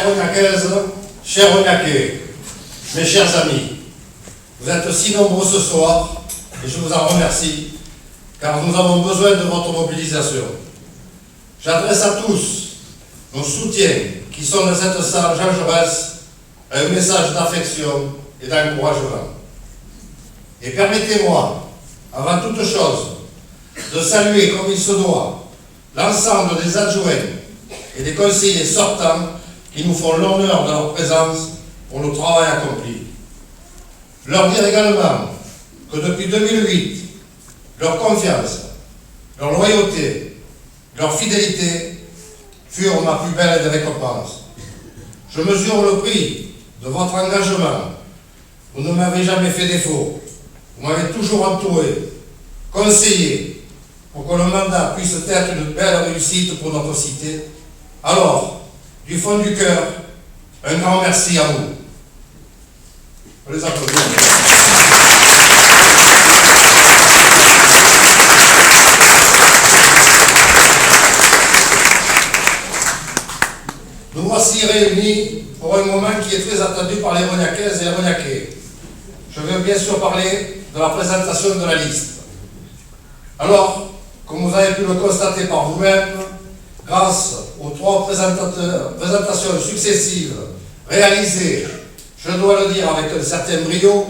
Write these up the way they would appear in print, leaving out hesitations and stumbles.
Chères Rognacaises, chers Rognacais, mes chers amis, vous êtes si nombreux ce soir et je vous en remercie car nous avons besoin de votre mobilisation. J'adresse à tous nos soutiens qui sont dans cette salle Jean Jaurès un message d'affection et d'encouragement. Et permettez-moi, avant toute chose, de saluer comme il se doit l'ensemble des adjoints et des conseillers sortants qui nous font l'honneur de leur présence pour le travail accompli. Leur dire également que depuis 2008, leur confiance, leur loyauté, leur fidélité furent ma plus belle des récompenses. Je mesure le prix de votre engagement. Vous ne m'avez jamais fait défaut. Vous m'avez toujours entouré, conseillé, pour que le mandat puisse être une belle réussite pour notre cité. Alors, du fond du cœur, un grand merci à vous. On les applaudit. Nous voici réunis pour un moment qui est très attendu par les Rognacaises et les Rognacais. Je veux bien sûr parler de la présentation de la liste. Alors, comme vous avez pu le constater par vous-même, grâce aux 3 présentations successives réalisées, je dois le dire avec un certain brio,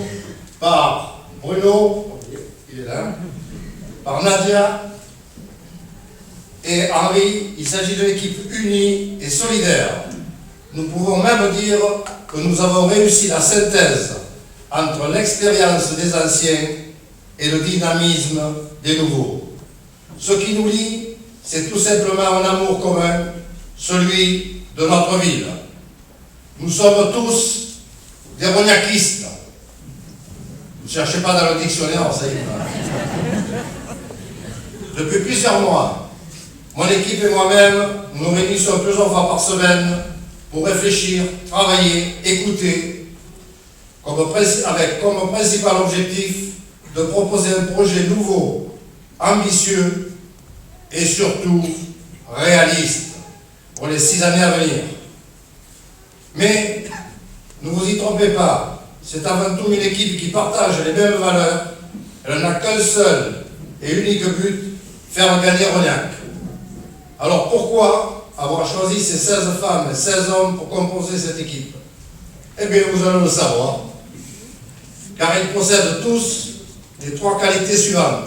par Bruno, il est là, par Nadia et Henri, il s'agit d'une équipe unie et solidaire. Nous pouvons même dire que nous avons réussi la synthèse entre l'expérience des anciens et le dynamisme des nouveaux. Ce qui nous lie, c'est tout simplement un amour commun, celui de notre ville. Nous sommes tous des rognaquistes. Ne cherchez pas dans le dictionnaire, ça y est. Depuis plusieurs mois, mon équipe et moi-même nous réunissons plusieurs fois par semaine pour réfléchir, travailler, écouter, avec comme principal objectif de proposer un projet nouveau, ambitieux et surtout réaliste pour les 6 années à venir. Mais ne vous y trompez pas, c'est avant tout une équipe qui partage les mêmes valeurs. Elle n'a qu'un seul et unique but, faire gagner Rognac. Alors pourquoi avoir choisi ces 16 femmes et 16 hommes pour composer cette équipe? Eh bien, vous allez le savoir. Car ils possèdent tous les 3 qualités suivantes.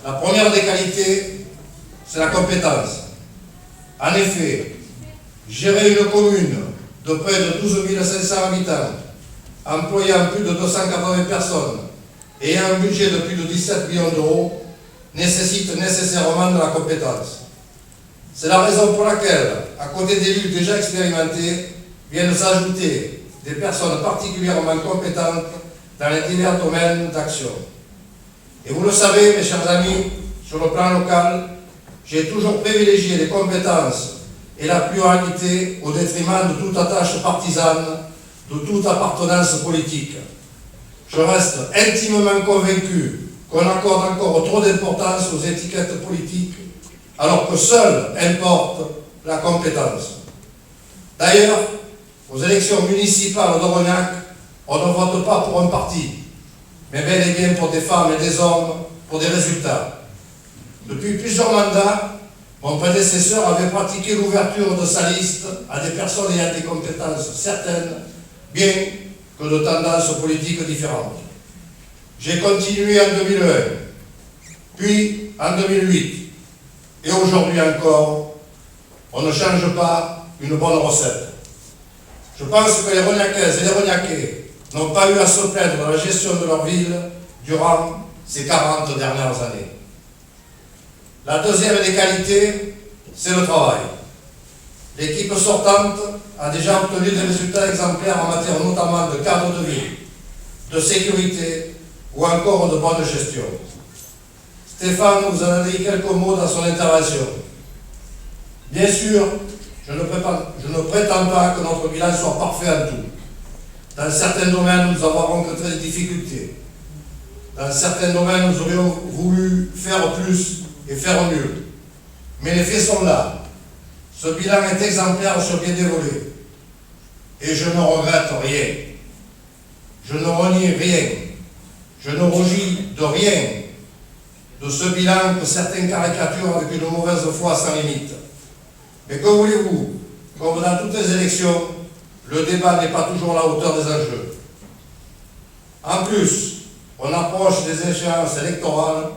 La première des qualités, c'est la compétence. En effet, gérer une commune de près de 12 500 habitants, employant plus de 280 personnes et ayant un budget de plus de 17 millions d'euros, nécessite nécessairement de la compétence. C'est la raison pour laquelle, à côté d'élus déjà expérimentés, viennent s'ajouter des personnes particulièrement compétentes dans les divers domaines d'action. Et vous le savez, mes chers amis, sur le plan local, j'ai toujours privilégié les compétences et la pluralité au détriment de toute attache partisane, de toute appartenance politique. Je reste intimement convaincu qu'on accorde encore trop d'importance aux étiquettes politiques, alors que seule importe la compétence. D'ailleurs, aux élections municipales de Rognac, on ne vote pas pour un parti, mais bel et bien pour des femmes et des hommes, pour des résultats. Depuis plusieurs mandats, mon prédécesseur avait pratiqué l'ouverture de sa liste à des personnes ayant des compétences certaines, bien que de tendances politiques différentes. J'ai continué en 2001, puis en 2008, et aujourd'hui encore, on ne change pas une bonne recette. Je pense que les Rognacaises et les Rognacais n'ont pas eu à se plaindre de la gestion de leur ville durant ces 40 dernières années. La deuxième des qualités, c'est le travail. L'équipe sortante a déjà obtenu des résultats exemplaires en matière notamment de cadre de vie, de sécurité ou encore de bonne gestion. Stéphane vous en a dit quelques mots dans son intervention. Bien sûr, je ne prétends pas que notre bilan soit parfait en tout. Dans certains domaines, nous avons rencontré des difficultés. Dans certains domaines, nous aurions voulu faire plus et faire mieux. Mais les faits sont là. Ce bilan est exemplaire sur bien des volets. Et je ne regrette rien. Je ne renie rien. Je ne rougis de rien de ce bilan que certains caricaturent avec une mauvaise foi sans limite. Mais que voulez-vous, comme dans toutes les élections, le débat n'est pas toujours à la hauteur des enjeux. En plus, on approche des échéances électorales,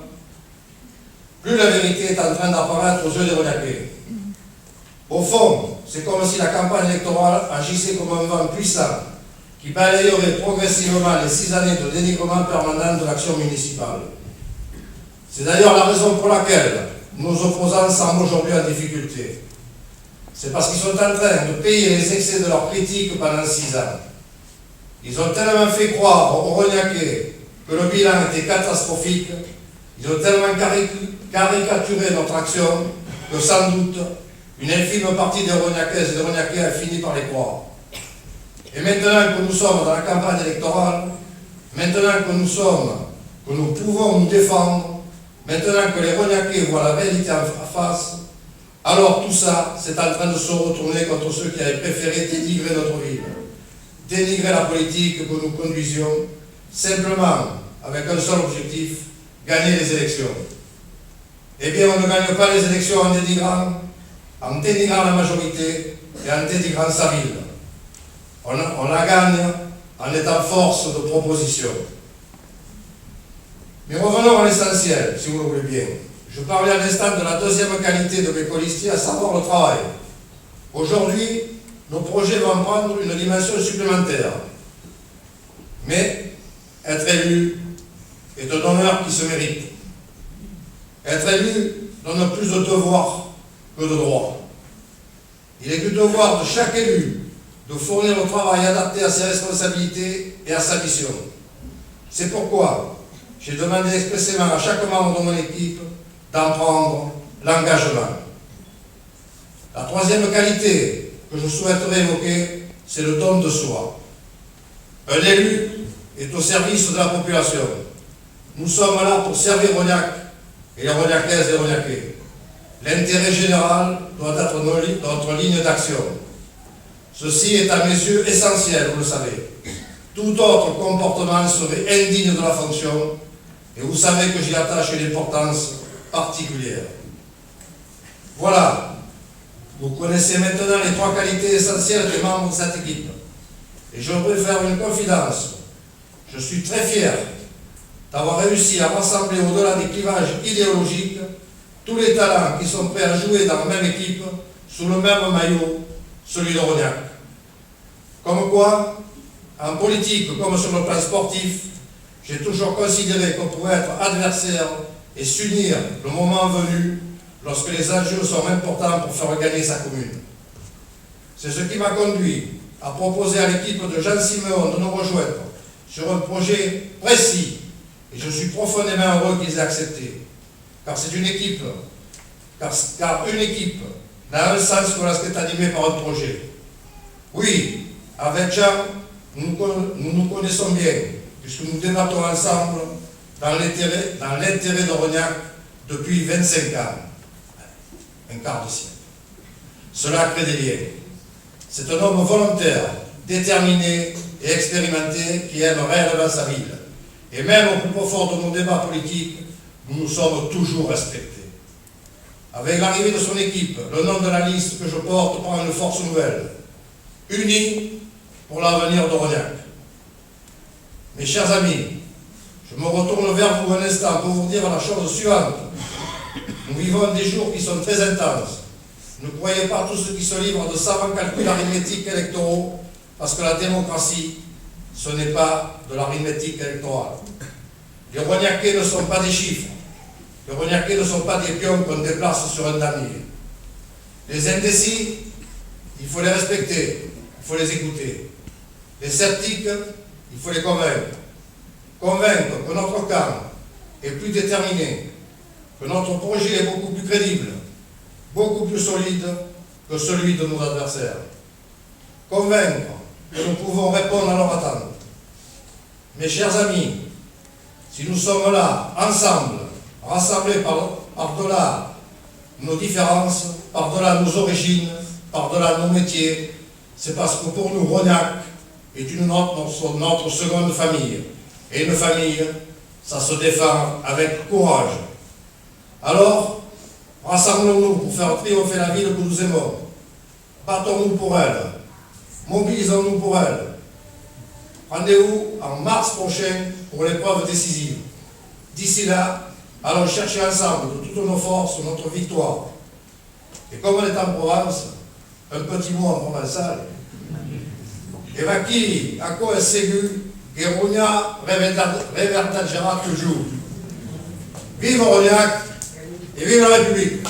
plus la vérité est en train d'apparaître aux yeux des Rognacais. Au fond, c'est comme si la campagne électorale agissait comme un vent puissant qui balayerait progressivement les 6 années de dénigrement permanent de l'action municipale. C'est d'ailleurs la raison pour laquelle nos opposants semblent aujourd'hui en difficulté. C'est parce qu'ils sont en train de payer les excès de leurs critiques pendant 6 ans. Ils ont tellement fait croire aux Rognacais que le bilan était catastrophique, ils ont tellement caricaturé notre action que sans doute une infime partie des Rognacaises et des Rognacais a fini par les croire. Et maintenant que nous sommes dans la campagne électorale, maintenant que nous pouvons nous défendre, maintenant que les Rognacais voient la réalité en face, alors tout ça, c'est en train de se retourner contre ceux qui avaient préféré dénigrer notre ville, dénigrer la politique que nous conduisions, simplement avec un seul objectif, gagner les élections. Eh bien, on ne gagne pas les élections en dénigrant la majorité et en dénigrant sa ville. On la gagne en étant force de proposition. Mais revenons à l'essentiel, si vous le voulez bien. Je parlais à l'instant de la deuxième qualité de mes colistiers, à savoir le travail. Aujourd'hui, nos projets vont prendre une dimension supplémentaire. Mais être élu est un honneur qui se mérite. Être élu donne plus de devoirs que de droits. Il est du devoir de chaque élu de fournir le travail adapté à ses responsabilités et à sa mission. C'est pourquoi j'ai demandé expressément à chaque membre de mon équipe d'en prendre l'engagement. La troisième qualité que je souhaiterais évoquer, c'est le don de soi. Un élu est au service de la population. Nous sommes là pour servir Rognac et les Rognacaises et les Rognacais. L'intérêt général doit être notre ligne d'action. Ceci est à mes yeux essentiel, vous le savez. Tout autre comportement serait indigne de la fonction et vous savez que j'y attache une importance particulière. Voilà, vous connaissez maintenant les 3 qualités essentielles des membres de cette équipe. Et je voudrais faire une confidence. Je suis très fier d'avoir réussi à rassembler au-delà des clivages idéologiques tous les talents qui sont prêts à jouer dans la même équipe sous le même maillot, celui de Rognac. Comme quoi, en politique comme sur le plan sportif, j'ai toujours considéré qu'on pouvait être adversaire et s'unir le moment venu lorsque les enjeux sont importants pour faire gagner sa commune. C'est ce qui m'a conduit à proposer à l'équipe de Jean Siméon de nous rejoindre sur un projet précis et je suis profondément heureux qu'ils aient accepté. Car c'est une équipe, car une équipe n'a un sens que lorsqu'elle est animée par un projet. Oui, avec Jean, nous nous connaissons bien, puisque nous débattons ensemble dans l'intérêt de Rognac depuis 25 ans, un quart de siècle. Cela crée des liens. C'est un homme volontaire, déterminé et expérimenté qui aime réellement sa ville. Et même au plus profond de nos débats politiques, nous nous sommes toujours respectés. Avec l'arrivée de son équipe, le nom de la liste que je porte prend une force nouvelle. Unis pour l'avenir de Rognac. Mes chers amis, je me retourne vers vous un instant pour vous dire la chose suivante. Nous vivons des jours qui sont très intenses. Ne croyez pas tous ceux qui se livrent de savants calculs arithmétiques électoraux, parce que la démocratie, ce n'est pas de l'arithmétique électorale. Les Rognacais ne sont pas des chiffres. Les Rognacais ne sont pas des pions qu'on déplace sur un damier. Les indécis, il faut les respecter, il faut les écouter. Les sceptiques, il faut les convaincre. Convaincre que notre camp est plus déterminé, que notre projet est beaucoup plus crédible, beaucoup plus solide que celui de nos adversaires. Convaincre que nous pouvons répondre à leurs attentes. Mes chers amis, si nous sommes là, ensemble, rassemblés par-delà nos différences, par-delà nos origines, par-delà nos métiers, c'est parce que pour nous, Rognac est notre seconde famille. Et une famille, ça se défend avec courage. Alors, rassemblons-nous pour faire triompher la ville que nous aimons. Battons-nous pour elle. Mobilisons-nous pour elle. Rendez-vous en mars prochain pour l'épreuve décisive. D'ici là, allons chercher ensemble de toutes nos forces notre victoire. Et comme on est en Provence, un petit mot en provençal. Evaki, ako est ségu, Guéronia revertagera toujours. Vive Rognac et vive la République!